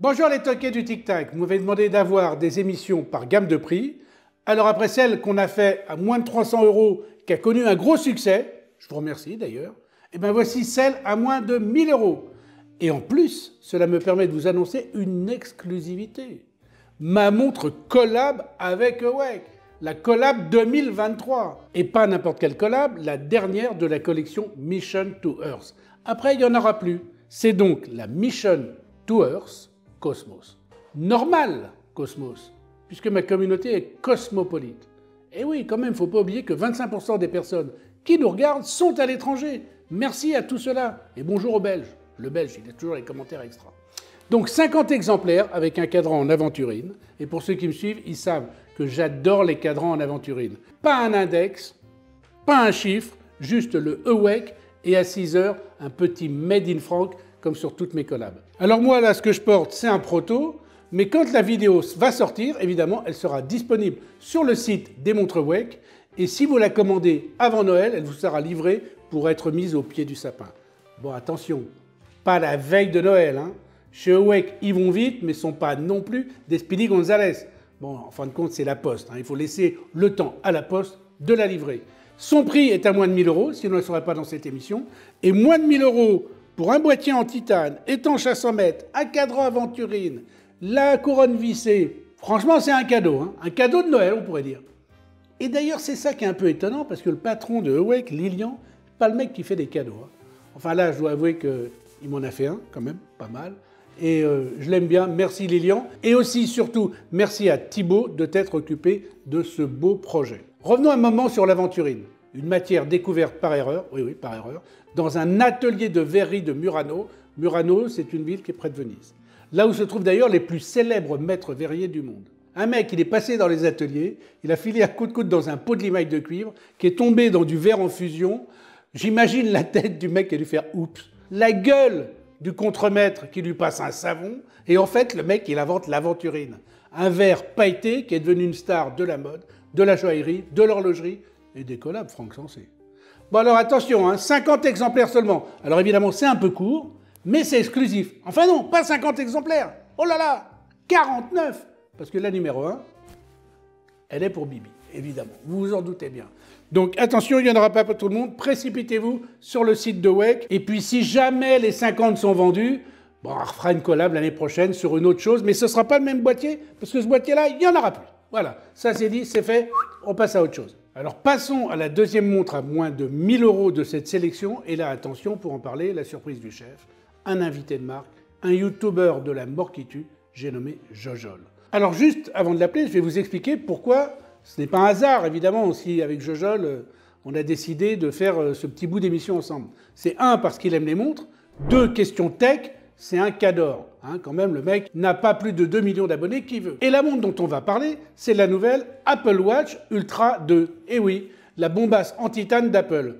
Bonjour les toqués du Tic Tac, vous m'avez demandé d'avoir des émissions par gamme de prix. Alors après celle qu'on a fait à moins de 300 €, qui a connu un gros succès, je vous remercie d'ailleurs, et bien voici celle à moins de 1000 €. Et en plus, cela me permet de vous annoncer une exclusivité. Ma montre collab avec Awake, la collab 2023. Et pas n'importe quelle collab, la dernière de la collection Mission to Earth. Après, il n'y en aura plus. C'est donc la Mission to Earth Cosmos. Normal Cosmos, puisque ma communauté est cosmopolite. Et oui, quand même, il ne faut pas oublier que 25% des personnes qui nous regardent sont à l'étranger. Merci à tout cela. Et bonjour aux Belges. Le Belge, il a toujours les commentaires extra. Donc 50 exemplaires avec un cadran en aventurine. Et pour ceux qui me suivent, ils savent que j'adore les cadrans en aventurine. Pas un index, pas un chiffre, juste le Awake et à 6 heures, un petit Made in Frank comme sur toutes mes collabs. Alors moi, là, ce que je porte, c'est un proto. Mais quand la vidéo va sortir, évidemment, elle sera disponible sur le site des montres Awake. Et si vous la commandez avant Noël, elle vous sera livrée pour être mise au pied du sapin. Bon, attention, pas la veille de Noël, hein. Chez Awake, ils vont vite, mais ne sont pas non plus des Speedy Gonzales. Bon, en fin de compte, c'est la poste, hein. Il faut laisser le temps à la poste de la livrer. Son prix est à moins de 1000 €, sinon elle ne serait pas dans cette émission. Et moins de 1000 € pour un boîtier en titane, étanche à 100 mètres, un cadran aventurine, la couronne vissée. Franchement, c'est un cadeau, hein. Un cadeau de Noël, on pourrait dire. Et d'ailleurs, c'est ça qui est un peu étonnant, parce que le patron de Awake, Lilian, c'est pas le mec qui fait des cadeaux, hein. Enfin là, je dois avouer qu'il m'en a fait un, quand même, pas mal. Et je l'aime bien, merci Lilian. Et aussi, surtout, merci à Thibaut de t'être occupé de ce beau projet. Revenons un moment sur l'aventurine. Une matière découverte par erreur, oui, par erreur, dans un atelier de verrerie de Murano. Murano, c'est une ville qui est près de Venise. Là où se trouvent d'ailleurs les plus célèbres maîtres verriers du monde. Un mec, il est passé dans les ateliers, il a filé à coups de coude dans un pot de limaille de cuivre, qui est tombé dans du verre en fusion. J'imagine la tête du mec qui a dû faire « oups ». La gueule du contremaître qui lui passe un savon. Et en fait, le mec, il invente l'aventurine. Un verre pailleté qui est devenu une star de la mode, de la joaillerie, de l'horlogerie et des collabs, Franck Sensé. Bon alors attention, hein, 50 exemplaires seulement. Alors évidemment, c'est un peu court, mais c'est exclusif. Enfin non, pas 50 exemplaires. Oh là là, 49. Parce que la numéro 1, elle est pour Bibi, évidemment. Vous vous en doutez bien. Donc attention, il n'y en aura pas pour tout le monde. Précipitez-vous sur le site de Awake. Et puis si jamais les 50 sont vendus, bon, on refera une collab l'année prochaine sur une autre chose. Mais ce ne sera pas le même boîtier, parce que ce boîtier-là, il n'y en aura plus. Voilà, ça c'est dit, c'est fait. On passe à autre chose. Alors passons à la deuxième montre à moins de 1000 € de cette sélection. Et là, attention, pour en parler, la surprise du chef. Un invité de marque, un YouTuber de la mort qui tue, j'ai nommé Jojol. Alors juste avant de l'appeler, je vais vous expliquer pourquoi ce n'est pas un hasard, évidemment, aussi avec Jojol, on a décidé de faire ce petit bout d'émission ensemble. C'est un, parce qu'il aime les montres, deux, question tech, c'est un cador. Hein, quand même, le mec n'a pas plus de 2 millions d'abonnés qu'il veut. Et la montre dont on va parler, c'est la nouvelle Apple Watch Ultra 2. Et oui, la bombasse en titane d'Apple.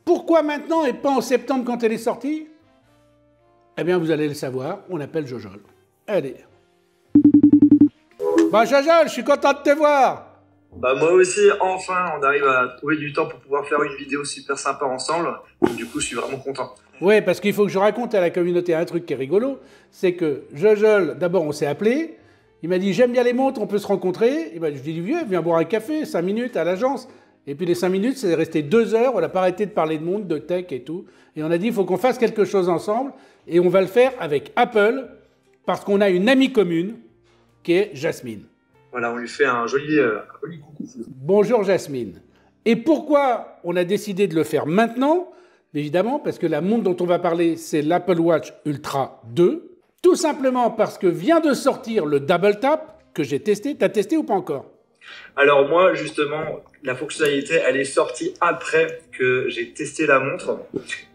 Pourquoi maintenant et pas en septembre quand elle est sortie? Eh bien, vous allez le savoir, on appelle Jojol. Allez. Bah Jojol, je suis content de te voir. Bah moi aussi, enfin, on arrive à trouver du temps pour pouvoir faire une vidéo super sympa ensemble. Et du coup, je suis vraiment content. Oui, parce qu'il faut que je raconte à la communauté un truc qui est rigolo. C'est que Jojol, d'abord, on s'est appelé. Il m'a dit, j'aime bien les montres, on peut se rencontrer. Et ben, je lui ai dit, viens boire un café, 5 minutes à l'agence. Et puis les 5 minutes, c'est resté 2 heures. On n'a pas arrêté de parler de monde, de tech et tout. Et on a dit, il faut qu'on fasse quelque chose ensemble. Et on va le faire avec Apple, parce qu'on a une amie commune, qui est Jasmine. Voilà, on lui fait un joli coucou. Bonjour Jasmine. Et pourquoi on a décidé de le faire maintenant? Évidemment, parce que la montre dont on va parler, c'est l'Apple Watch Ultra 2. Tout simplement parce que vient de sortir le Double Tap, que j'ai testé. T'as testé ou pas encore? Alors moi, justement, la fonctionnalité, elle est sortie après que j'ai testé la montre.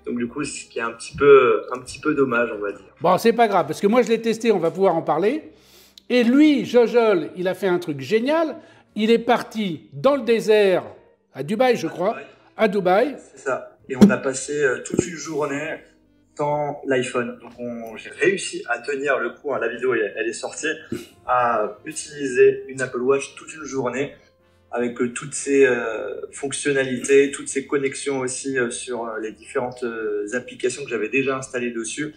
Donc du coup, ce qui est un petit peu dommage, on va dire. Bon, c'est pas grave, parce que moi je l'ai testé, on va pouvoir en parler. Et lui, Jojol, il a fait un truc génial. Il est parti dans le désert, à Dubaï, je crois. À Dubaï. C'est ça. Et on a passé toute une journée dans l'iPhone. Donc j'ai réussi à tenir le coup, hein, la vidéo elle est sortie, à utiliser une Apple Watch toute une journée avec toutes ses fonctionnalités, toutes ses connexions aussi sur les différentes applications que j'avais déjà installées dessus.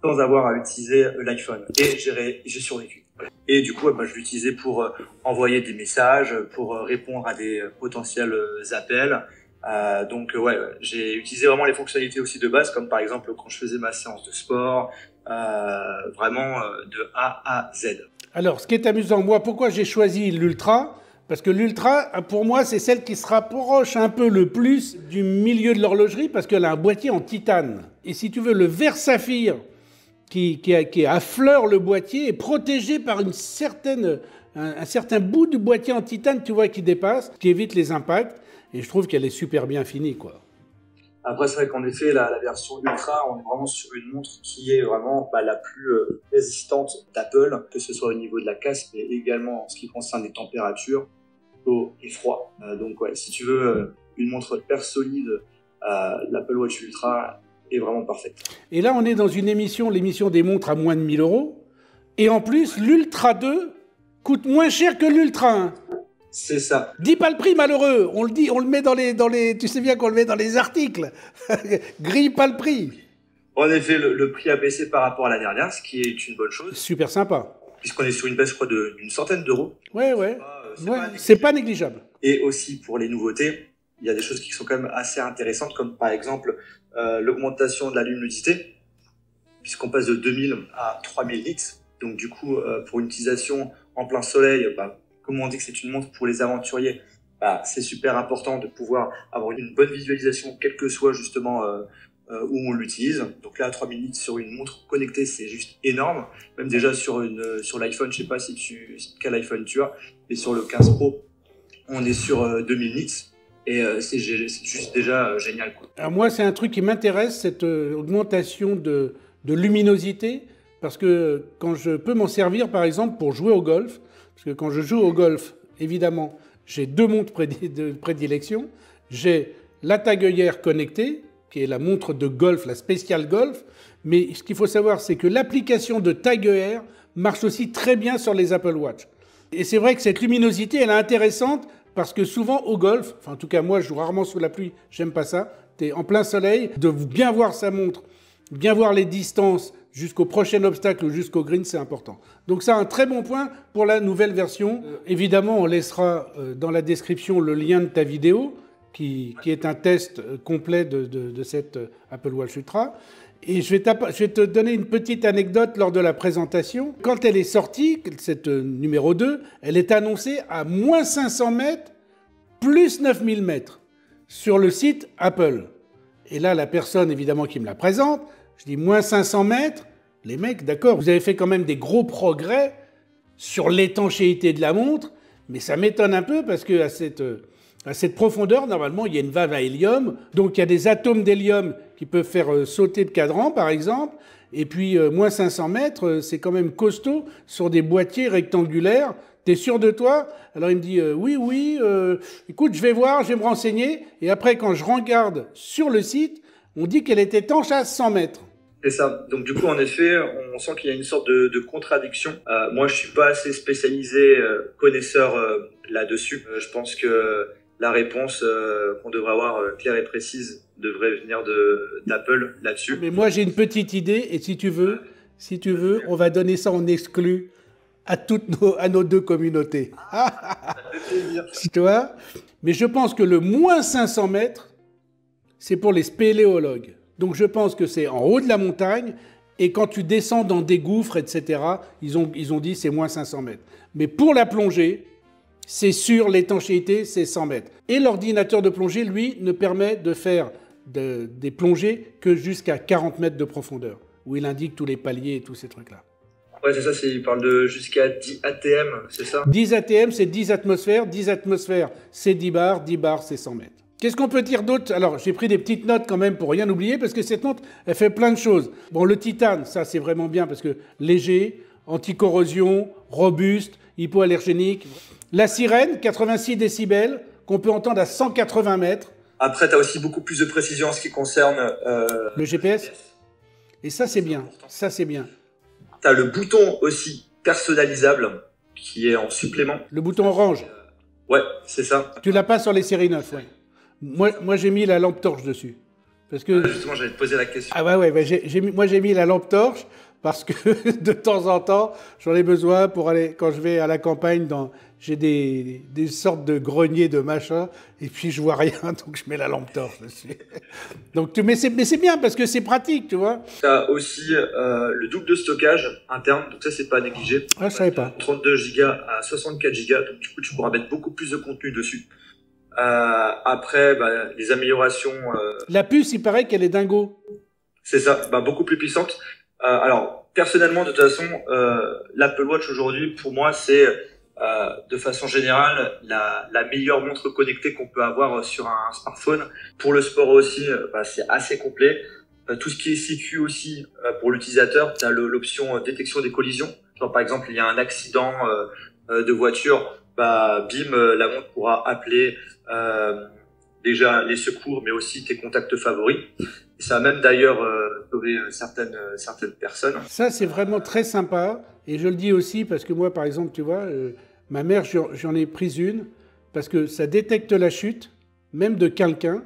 sans avoir à utiliser l'iPhone. Et j'ai survécu. Et du coup, je l'utilisais pour envoyer des messages, pour répondre à des potentiels appels. Donc j'ai utilisé vraiment les fonctionnalités aussi de base, comme par exemple quand je faisais ma séance de sport, vraiment de A à Z. Alors, ce qui est amusant, moi, pourquoi j'ai choisi l'Ultra? Parce que l'Ultra, pour moi, c'est celle qui se rapproche un peu le plus du milieu de l'horlogerie, parce qu'elle a un boîtier en titane. Et si tu veux, le verre saphir qui affleure le boîtier est protégé par un certain bout du boîtier en titane, tu vois, qui dépasse, qui évite les impacts. Et je trouve qu'elle est super bien finie, quoi. Après, c'est vrai qu'en effet, la version Ultra, on est vraiment sur une montre qui est vraiment la plus résistante d'Apple, que ce soit au niveau de la casse, mais également en ce qui concerne les températures, chaud et froid. Donc ouais, si tu veux une montre hyper solide, l'Apple Watch Ultra est vraiment parfaite. Et là, on est dans une émission, l'émission des montres à moins de 1000 €. Et en plus, l'Ultra 2 coûte moins cher que l'Ultra 1. C'est ça. Dis pas le prix, malheureux. On le dit, on le met dans les. Tu sais bien qu'on le met dans les articles. Grille pas le prix. En effet, le prix a baissé par rapport à la dernière, ce qui est une bonne chose. Super sympa. Puisqu'on est sur une baisse, je crois, d'une centaine d'euros. Ouais. C'est pas négligeable. Et aussi pour les nouveautés, il y a des choses qui sont quand même assez intéressantes, comme par exemple l'augmentation de la luminosité, puisqu'on passe de 2000 à 3000 nits. Donc du coup, pour une utilisation en plein soleil, comme on dit que c'est une montre pour les aventuriers, c'est super important de pouvoir avoir une bonne visualisation, quel que soit justement où on l'utilise. Donc là, 3000 nits sur une montre connectée, c'est juste énorme. Même déjà sur l'iPhone, je sais pas quel iPhone tu as, mais sur le 15 Pro, on est sur 2000 nits. Et c'est juste déjà génial, quoi. Alors moi, c'est un truc qui m'intéresse, cette augmentation de luminosité, parce que quand je peux m'en servir, par exemple, pour jouer au golf, parce que quand je joue au golf, évidemment, j'ai deux montres de prédilection. J'ai la Tag Heuer connectée, qui est la montre de golf, la spéciale golf. Mais ce qu'il faut savoir, c'est que l'application de Tag Heuer marche aussi très bien sur les Apple Watch. Et c'est vrai que cette luminosité, elle est intéressante, parce que souvent au golf, enfin en tout cas moi je joue rarement sous la pluie, j'aime pas ça, t'es en plein soleil, de bien voir sa montre, bien voir les distances jusqu'au prochain obstacle ou jusqu'au green, c'est important. Donc ça, un très bon point pour la nouvelle version. Évidemment, on laissera dans la description le lien de ta vidéo, qui est un test complet de cette Apple Watch Ultra. Et je vais te donner une petite anecdote lors de la présentation. Quand elle est sortie, cette numéro 2, elle est annoncée à moins 500 mètres, plus 9000 mètres, sur le site Apple. Et là, la personne, évidemment, qui me la présente, je dis moins 500 mètres, les mecs, d'accord, vous avez fait quand même des gros progrès sur l'étanchéité de la montre, mais ça m'étonne un peu parce qu'à cette profondeur, normalement, il y a une valve à hélium, donc il y a des atomes d'hélium qui peuvent faire sauter le cadran, par exemple, et puis moins 500 mètres, c'est quand même costaud sur des boîtiers rectangulaires. T'es sûr de toi? Alors il me dit oui, écoute, je vais voir, je vais me renseigner, et après, quand je regarde sur le site, on dit qu'elle est étanche à 100 mètres. C'est ça. Donc du coup, en effet, on sent qu'il y a une sorte de contradiction. Moi, je suis pas assez spécialisé connaisseur là-dessus. Je pense que la réponse qu'on devrait avoir claire et précise devrait venir d'Apple là-dessus. Mais moi, j'ai une petite idée, et si tu veux, on va donner ça en exclu à nos deux communautés. Ça fait plaisir. Tu vois? Mais je pense que le moins 500 mètres, c'est pour les spéléologues. Donc je pense que c'est en haut de la montagne, et quand tu descends dans des gouffres, etc., ils ont dit c'est moins 500 mètres. Mais pour la plongée, c'est sûr, l'étanchéité, c'est 100 mètres. Et l'ordinateur de plongée, lui, ne permet de faire des plongées que jusqu'à 40 mètres de profondeur, où il indique tous les paliers et tous ces trucs-là. Ouais, c'est ça, il parle de jusqu'à 10 ATM, c'est ça? 10 ATM, c'est 10 atmosphères. 10 atmosphères, c'est 10 bars. 10 bars, c'est 100 mètres. Qu'est-ce qu'on peut dire d'autre? Alors, j'ai pris des petites notes quand même pour rien oublier, parce que cette montre, elle fait plein de choses. Bon, le titane, ça, c'est vraiment bien, parce que léger, anti-corrosion, robuste, hypoallergénique. La sirène, 86 décibels, qu'on peut entendre à 180 mètres. Après, tu as aussi beaucoup plus de précision en ce qui concerne le GPS. Et ça, c'est bien. Ça, c'est bien. Tu as le bouton aussi personnalisable, qui est en supplément. Le bouton orange. Ouais, c'est ça. Tu l'as pas sur les séries 9, ouais. Moi, j'ai mis la lampe torche dessus. Parce que... Justement, j'allais te poser la question. Ah ouais, bah moi j'ai mis la lampe torche parce que de temps en temps, j'en ai besoin pour aller, quand je vais à la campagne, j'ai des sortes de greniers de machin, et puis je vois rien, donc je mets la lampe torche dessus. Donc, mais c'est bien parce que c'est pratique, tu vois. Tu as aussi le double de stockage interne, donc ça c'est pas négligé. Ah, je savais pas. 32 Go à 64 Go, donc du coup tu pourras mettre beaucoup plus de contenu dessus. Après, bah, les améliorations... La puce, il paraît qu'elle est dingo. C'est ça, bah, beaucoup plus puissante. Alors, personnellement, de toute façon, l'Apple Watch aujourd'hui, pour moi, c'est de façon générale la meilleure montre connectée qu'on peut avoir sur un smartphone. Pour le sport aussi, bah, c'est assez complet. Tout ce qui est sécu aussi, pour l'utilisateur, tu as l'option détection des collisions. Genre, par exemple, il y a un accident de voiture, bah, bim, la montre pourra appeler déjà les secours, mais aussi tes contacts favoris. Et ça a même d'ailleurs sauvé certaines personnes. Ça, c'est vraiment très sympa. Et je le dis aussi parce que moi, par exemple, tu vois, ma mère, j'en ai pris une parce que ça détecte la chute, même de quelqu'un.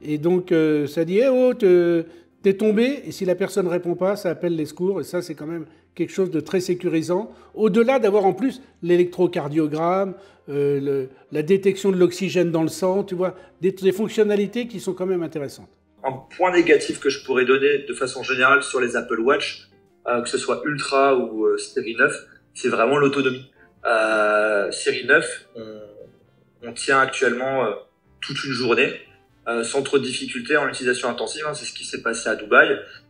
Et donc, ça dit, oh, t'es tombé. Et si la personne ne répond pas, ça appelle les secours. Et ça, c'est quand même quelque chose de très sécurisant. Au-delà d'avoir en plus l'électrocardiogramme, la détection de l'oxygène dans le sang, tu vois, des fonctionnalités qui sont quand même intéressantes. Un point négatif que je pourrais donner de façon générale sur les Apple Watch, que ce soit Ultra ou série 9, c'est vraiment l'autonomie. Série 9, on tient actuellement toute une journée sans trop de difficultés en utilisation intensive. Hein, c'est ce qui s'est passé à Dubaï.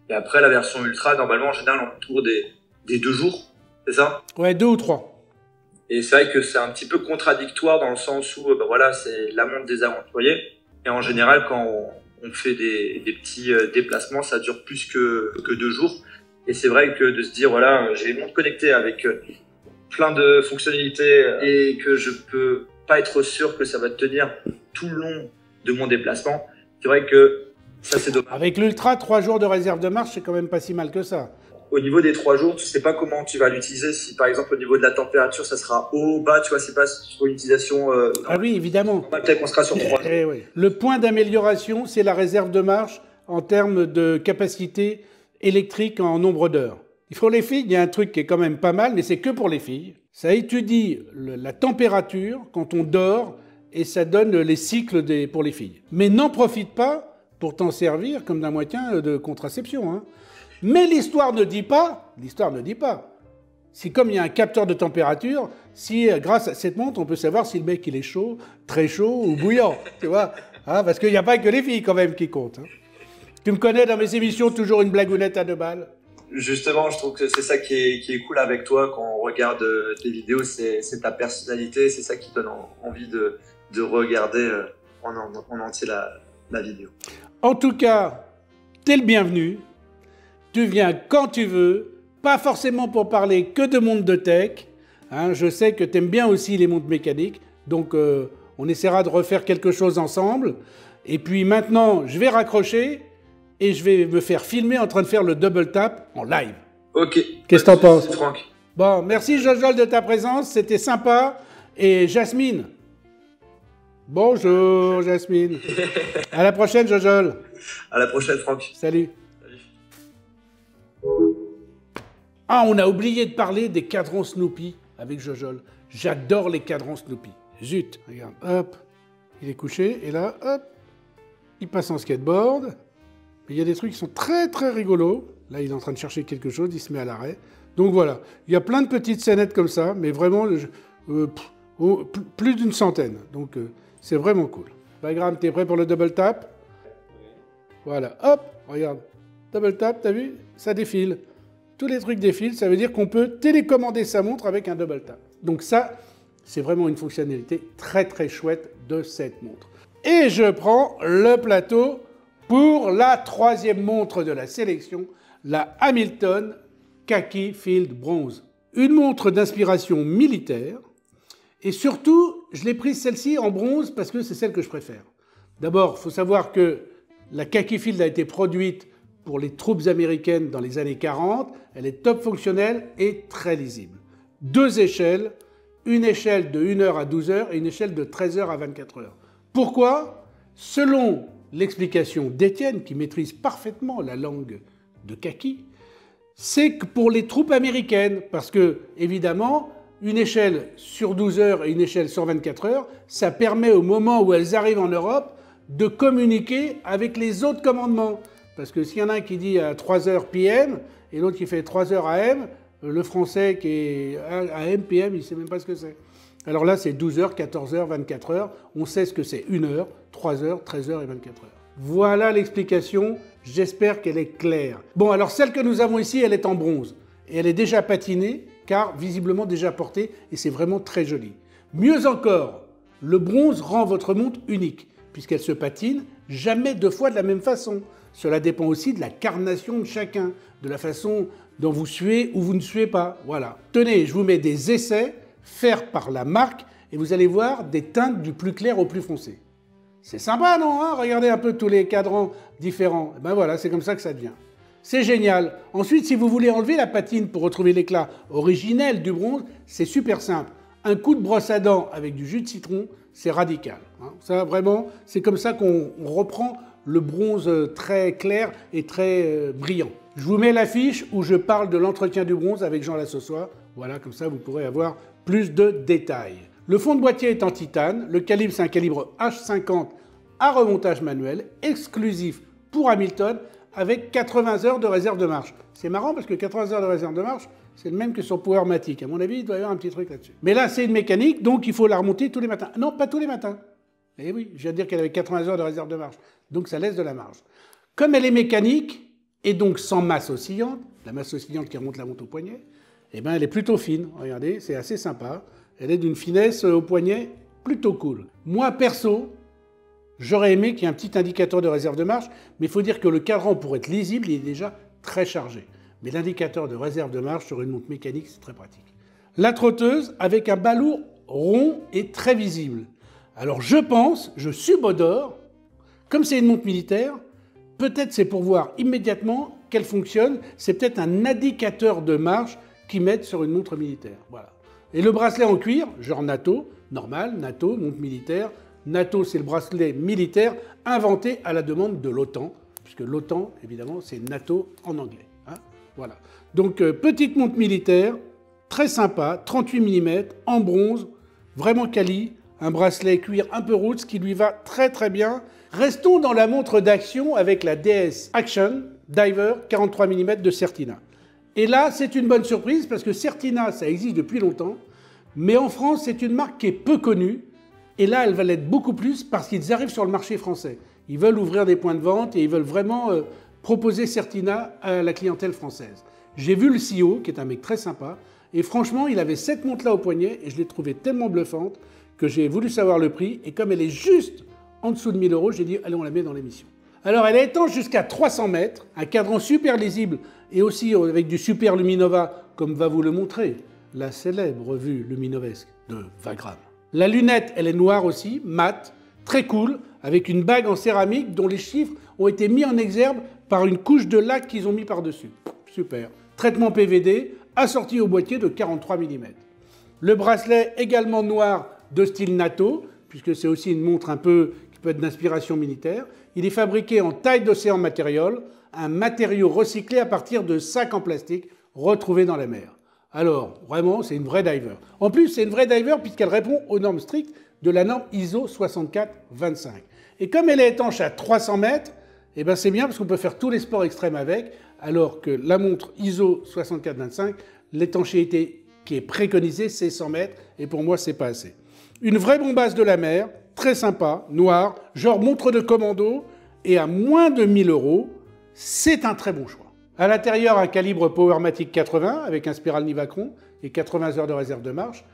Et après, la version Ultra, normalement, en général, on tourne des 2 jours, c'est ça? Ouais, 2 ou 3. Et c'est vrai que c'est un petit peu contradictoire dans le sens où, ben voilà, c'est la montre des aventuriers. Et en général, quand on fait des petits déplacements, ça dure plus que 2 jours. Et c'est vrai que de se dire, voilà, j'ai une montre connectée avec plein de fonctionnalités et que je peux pas être sûr que ça va tenir tout le long de mon déplacement, c'est vrai que ça, c'est dommage. Avec l'Ultra, 3 jours de réserve de marche, c'est quand même pas si mal que ça. Au niveau des 3 jours, tu sais pas comment tu vas l'utiliser. Si par exemple au niveau de la température, ça sera haut, bas, tu vois, c'est pas sur une utilisation. Ah oui, évidemment. Peut-être qu'on sera sur 3 jours. Oui. Le point d'amélioration, c'est la réserve de marche en termes de capacité électrique en nombre d'heures. Pour les filles, il y a un truc qui est quand même pas mal, mais c'est que pour les filles. Ça étudie la température quand on dort et ça donne les cycles pour les filles. Mais n'en profite pas pour t'en servir comme d'un moyen de contraception, hein. Mais l'histoire ne dit pas, si comme il y a un capteur de température, si grâce à cette montre, on peut savoir si le mec il est chaud, très chaud ou bouillant, tu vois, hein, parce qu'il n'y a pas que les filles quand même qui comptent. Hein. Tu me connais dans mes émissions, toujours une blagounette à 2 balles. Justement, je trouve que c'est ça qui est cool avec toi quand on regarde tes vidéos, c'est ta personnalité, c'est ça qui donne envie de regarder en entier la vidéo. En tout cas, t'es le bienvenu. Tu viens quand tu veux, pas forcément pour parler que de montres de tech. Hein, je sais que tu aimes bien aussi les montres mécaniques, donc on essaiera de refaire quelque chose ensemble. Et puis maintenant, je vais raccrocher et je vais me faire filmer en train de faire le double tap en live. Ok. Qu'est-ce que t'en penses, Franck? Bon, merci Jojol de ta présence, c'était sympa. Et Jasmine. Bonjour Jasmine. À la prochaine Jojol. À la prochaine Franck. Salut. Ah, on a oublié de parler des cadrans Snoopy avec Jojol. J'adore les cadrans Snoopy. Zut, regarde, hop, il est couché, et là, hop, il passe en skateboard. Mais il y a des trucs qui sont très très rigolos. Là, il est en train de chercher quelque chose, il se met à l'arrêt. Donc voilà, il y a plein de petites scénettes comme ça, mais vraiment, plus d'une centaine. Donc c'est vraiment cool. Bagram, t'es prêt pour le double tap? Voilà, hop, regarde. Double tap, t'as vu? Ça défile. Tous les trucs défilent, ça veut dire qu'on peut télécommander sa montre avec un double tap. Donc ça, c'est vraiment une fonctionnalité très très chouette de cette montre. Et je prends le plateau pour la 3e montre de la sélection, la Hamilton Khaki Field Bronze. Une montre d'inspiration militaire. Et surtout, je l'ai prise celle-ci en bronze parce que c'est celle que je préfère. D'abord, il faut savoir que la Khaki Field a été produite pour les troupes américaines dans les années 40. Elle est top fonctionnelle et très lisible. 2 échelles, une échelle de 1 heure à 12 heures et une échelle de 13 heures à 24 heures. Pourquoi? Selon l'explication d'Étienne, qui maîtrise parfaitement la langue de kaki, c'est que pour les troupes américaines, parce que, évidemment, une échelle sur 12 heures et une échelle sur 24 heures, ça permet au moment où elles arrivent en Europe de communiquer avec les autres commandements. Parce que s'il y en a un qui dit à 3 heures PM et l'autre qui fait 3 heures AM, le français qui est AM, PM, il ne sait même pas ce que c'est. Alors là, c'est 12 heures, 14 heures, 24 heures. On sait ce que c'est 1 heure, 3 heures, 13 heures et 24 heures. Voilà l'explication. J'espère qu'elle est claire. Bon, alors celle que nous avons ici, elle est en bronze. Et elle est déjà patinée, car visiblement déjà portée, et c'est vraiment très joli. Mieux encore, le bronze rend votre montre unique, puisqu'elle se patine jamais 2 fois de la même façon. Cela dépend aussi de la carnation de chacun, de la façon dont vous suez ou vous ne suez pas. Voilà. Tenez, je vous mets des essais faits par la marque, et vous allez voir des teintes du plus clair au plus foncé. C'est sympa, non, hein? Regardez un peu tous les cadrans différents. Et ben voilà, c'est comme ça que ça devient. C'est génial. Ensuite, si vous voulez enlever la patine pour retrouver l'éclat originel du bronze, c'est super simple. Un coup de brosse à dents avec du jus de citron, c'est radical. Hein. Ça, vraiment, c'est comme ça qu'on reprend le bronze très clair et très brillant. Je vous mets l'affiche où je parle de l'entretien du bronze avec Jean Lassossois. Voilà, comme ça, vous pourrez avoir plus de détails. Le fond de boîtier est en titane. Le calibre, c'est un calibre H50 à remontage manuel, exclusif pour Hamilton, avec 80 heures de réserve de marche. C'est marrant parce que 80 heures de réserve de marche, c'est le même que sur Powermatic. À mon avis, il doit y avoir un petit truc là-dessus. Mais là, c'est une mécanique, donc il faut la remonter tous les matins. Non, pas tous les matins. Eh oui, je viens de dire qu'elle avait 80 heures de réserve de marche. Donc ça laisse de la marge. Comme elle est mécanique, et donc sans masse oscillante, la masse oscillante qui remonte la montre au poignet, eh ben, elle est plutôt fine. Regardez, c'est assez sympa. Elle est d'une finesse au poignet plutôt cool. Moi, perso, j'aurais aimé qu'il y ait un petit indicateur de réserve de marche, mais il faut dire que le cadran, pour être lisible, il est déjà très chargé. Mais l'indicateur de réserve de marche sur une montre mécanique, c'est très pratique. La trotteuse, avec un balourd rond et très visible. Alors je pense, je subodore, comme c'est une montre militaire, peut-être c'est pour voir immédiatement qu'elle fonctionne, c'est peut-être un indicateur de marche qu'ils mettent sur une montre militaire. Voilà. Et le bracelet en cuir, genre NATO, normal, NATO, montre militaire. NATO, c'est le bracelet militaire inventé à la demande de l'OTAN, puisque l'OTAN, évidemment, c'est NATO en anglais. Hein, voilà. Donc, petite montre militaire, très sympa, 38 mm, en bronze, vraiment quali, un bracelet cuir un peu roots qui lui va très très bien. Restons dans la montre d'action avec la DS Action Diver 43 mm de Certina. Et là, c'est une bonne surprise parce que Certina, ça existe depuis longtemps, mais en France, c'est une marque qui est peu connue. Et là, elle va l'être beaucoup plus parce qu'ils arrivent sur le marché français. Ils veulent ouvrir des points de vente et ils veulent vraiment proposer Certina à la clientèle française. J'ai vu le CEO, qui est un mec très sympa, et franchement, il avait cette montre-là au poignet et je l'ai trouvée tellement bluffante que j'ai voulu savoir le prix. Et comme elle est juste en dessous de 1000 €, j'ai dit, allez, on la met dans l'émission. Alors, elle est étanche jusqu'à 300 mètres, un cadran super lisible et aussi avec du super Luminova, comme va vous le montrer la célèbre vue luminovesque de Wagram. La lunette, elle est noire aussi, mate, très cool, avec une bague en céramique dont les chiffres ont été mis en exergue par une couche de laque qu'ils ont mis par-dessus. Super. Traitement PVD, assorti au boîtier de 43 mm. Le bracelet également noir de style NATO, puisque c'est aussi une montre un peu qui peut être d'inspiration militaire. Il est fabriqué en taille d'océan matériel, un matériau recyclé à partir de sacs en plastique retrouvés dans la mer. Alors, vraiment, c'est une vraie diver. En plus, c'est une vraie diver puisqu'elle répond aux normes strictes de la norme ISO 6425. Et comme elle est étanche à 300 mètres, eh ben c'est bien parce qu'on peut faire tous les sports extrêmes avec, alors que la montre ISO 6425, l'étanchéité qui est préconisée, c'est 100 mètres, et pour moi, c'est pas assez. Une vraie bombasse de la mer, très sympa, noire, genre montre de commando, et à moins de 1000 €, c'est un très bon choix. À l'intérieur, un calibre Powermatic 80 avec un spiral Nivacron et 80 heures de réserve de marche.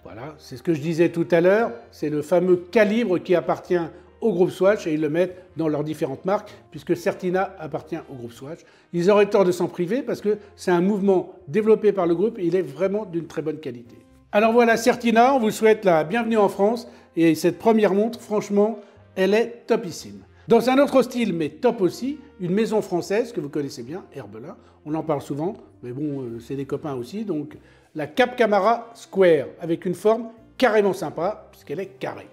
Voilà, c'est ce que je disais tout à l'heure, c'est le fameux calibre qui appartient au groupe Swatch et ils le mettent dans leurs différentes marques puisque Certina appartient au groupe Swatch. Ils auraient tort de s'en priver parce que c'est un mouvement développé par le groupe et il est vraiment d'une très bonne qualité. Alors voilà, Certina, on vous souhaite la bienvenue en France et cette première montre, franchement, elle est topissime. Dans un autre style, mais top aussi, une maison française que vous connaissez bien, Herbelin, on en parle souvent, mais bon, c'est des copains aussi, donc la Cap Camara Square, avec une forme carrément sympa, puisqu'elle est carrée.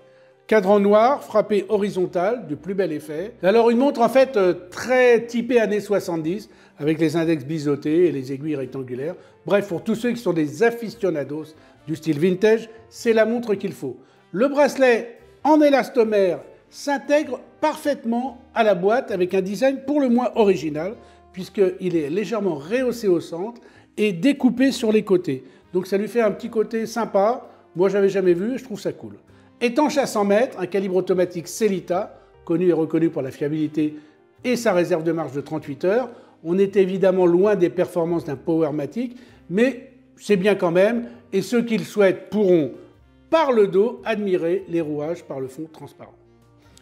Cadran noir, frappé horizontal, du plus bel effet. Alors une montre en fait très typée années 70, avec les index biseautés et les aiguilles rectangulaires. Bref, pour tous ceux qui sont des aficionados du style vintage, c'est la montre qu'il faut. Le bracelet en élastomère s'intègre parfaitement à la boîte avec un design pour le moins original, puisqu'il est légèrement rehaussé au centre et découpé sur les côtés. Donc ça lui fait un petit côté sympa. Moi, j'avais jamais vu, je trouve ça cool. Étanche à 100 mètres, un calibre automatique Sellita, connu et reconnu pour la fiabilité et sa réserve de marche de 38 heures. On est évidemment loin des performances d'un Powermatic, mais c'est bien quand même, et ceux qui le souhaitent pourront, par le dos, admirer les rouages par le fond transparent.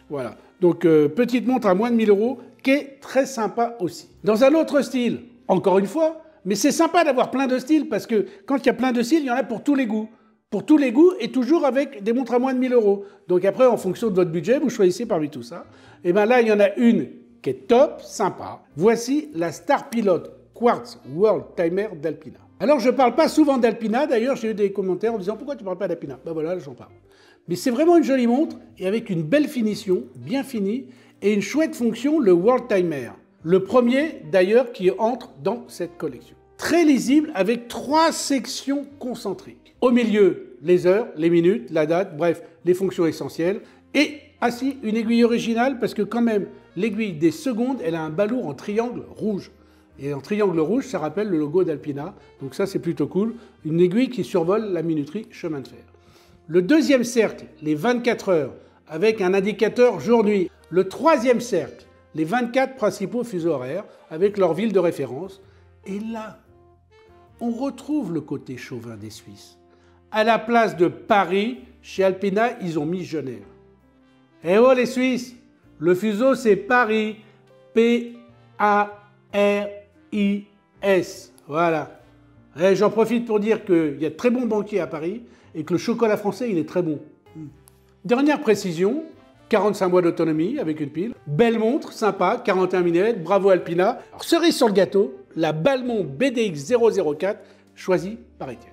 Voilà, donc petite montre à moins de 1000 € qui est très sympa aussi. Dans un autre style, encore une fois, mais c'est sympa d'avoir plein de styles, parce que quand il y a plein de styles, il y en a pour tous les goûts. Pour tous les goûts et toujours avec des montres à moins de 1000 €. Donc après, en fonction de votre budget, vous choisissez parmi tout ça. Et bien là, il y en a une qui est top, sympa. Voici la Star Pilot Quartz World Timer d'Alpina. Alors, je ne parle pas souvent d'Alpina. D'ailleurs, j'ai eu des commentaires en disant « Pourquoi tu ne parles pas d'Alpina ?» Ben voilà, j'en parle. Mais c'est vraiment une jolie montre et avec une belle finition, bien finie, et une chouette fonction, le World Timer. Le premier, d'ailleurs, qui entre dans cette collection. Très lisible avec 3 sections concentriques. Au milieu, les heures, les minutes, la date, bref, les fonctions essentielles. Et, si, une aiguille originale, parce que quand même, l'aiguille des secondes, elle a un balourd en triangle rouge. Et en triangle rouge, ça rappelle le logo d'Alpina. Donc ça, c'est plutôt cool. Une aiguille qui survole la minuterie chemin de fer. Le deuxième cercle, les 24 heures, avec un indicateur jour-nuit. Le troisième cercle, les 24 principaux fuseaux horaires, avec leur ville de référence. Et là, on retrouve le côté chauvin des Suisses. À la place de Paris, chez Alpina, ils ont mis Genève. Eh oh les Suisses, le fuseau c'est Paris, P-A-R-I-S, voilà. Et j'en profite pour dire qu'il y a de très bons banquiers à Paris et que le chocolat français il est très bon. Dernière précision, 45 mois d'autonomie avec une pile, belle montre, sympa, 41 mm, bravo Alpina. Alors, cerise sur le gâteau, la Balmont BDX 004 choisie par Étienne.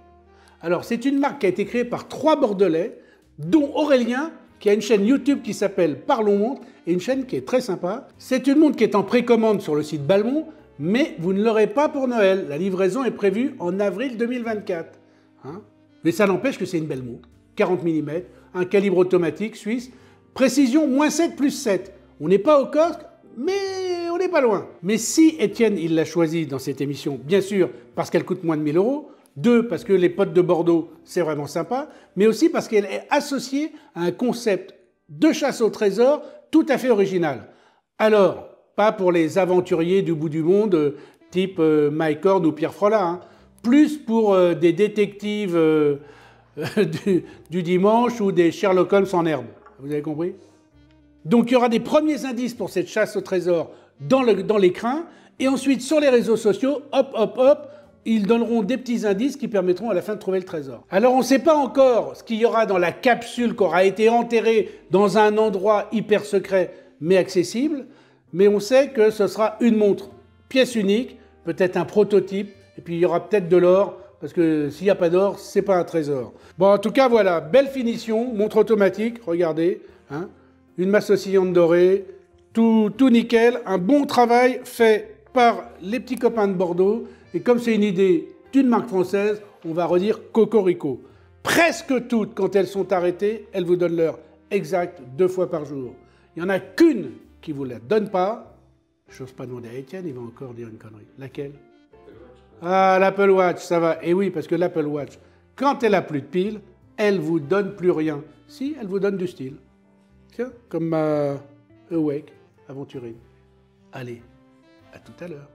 Alors, c'est une marque qui a été créée par 3 Bordelais, dont Aurélien, qui a une chaîne YouTube qui s'appelle Parlons Montre, et une chaîne qui est très sympa. C'est une montre qui est en précommande sur le site Balmont, mais vous ne l'aurez pas pour Noël. La livraison est prévue en avril 2024. Mais ça n'empêche que c'est une belle montre. 40 mm, un calibre automatique suisse, précision -7 + 7. On n'est pas au kiosque, mais on n'est pas loin. Mais si Étienne il l'a choisi dans cette émission, bien sûr, parce qu'elle coûte moins de 1000 €, 2, parce que les potes de Bordeaux, c'est vraiment sympa, mais aussi parce qu'elle est associée à un concept de chasse au trésor tout à fait original. Alors, pas pour les aventuriers du bout du monde, type Mike Horn ou Pierre Frolla, plus pour des détectives du dimanche ou des Sherlock Holmes en herbe. Vous avez compris? Donc, il y aura des premiers indices pour cette chasse au trésor dans l'écrin, et ensuite, sur les réseaux sociaux, hop, hop, hop, ils donneront des petits indices qui permettront à la fin de trouver le trésor. Alors on ne sait pas encore ce qu'il y aura dans la capsule qui aura été enterrée dans un endroit hyper secret mais accessible, mais on sait que ce sera une montre, pièce unique, peut-être un prototype, et puis il y aura peut-être de l'or, parce que s'il n'y a pas d'or, c'est pas un trésor. Bon, en tout cas, voilà, belle finition, montre automatique, regardez, une masse oscillante dorée, tout nickel, un bon travail fait par les petits copains de Bordeaux. Et comme c'est une idée d'une marque française, on va redire cocorico. Presque toutes, quand elles sont arrêtées, elles vous donnent l'heure exacte 2 fois par jour. Il n'y en a qu'une qui ne vous la donne pas. Je n'ose pas demander à Étienne, il va encore dire une connerie. Laquelle? Ah, l'Apple Watch, ça va. Et oui, parce que l'Apple Watch, quand elle n'a plus de pile, elle ne vous donne plus rien. Si, elle vous donne du style. Tiens, comme ma Awake aventurine. Allez, à tout à l'heure.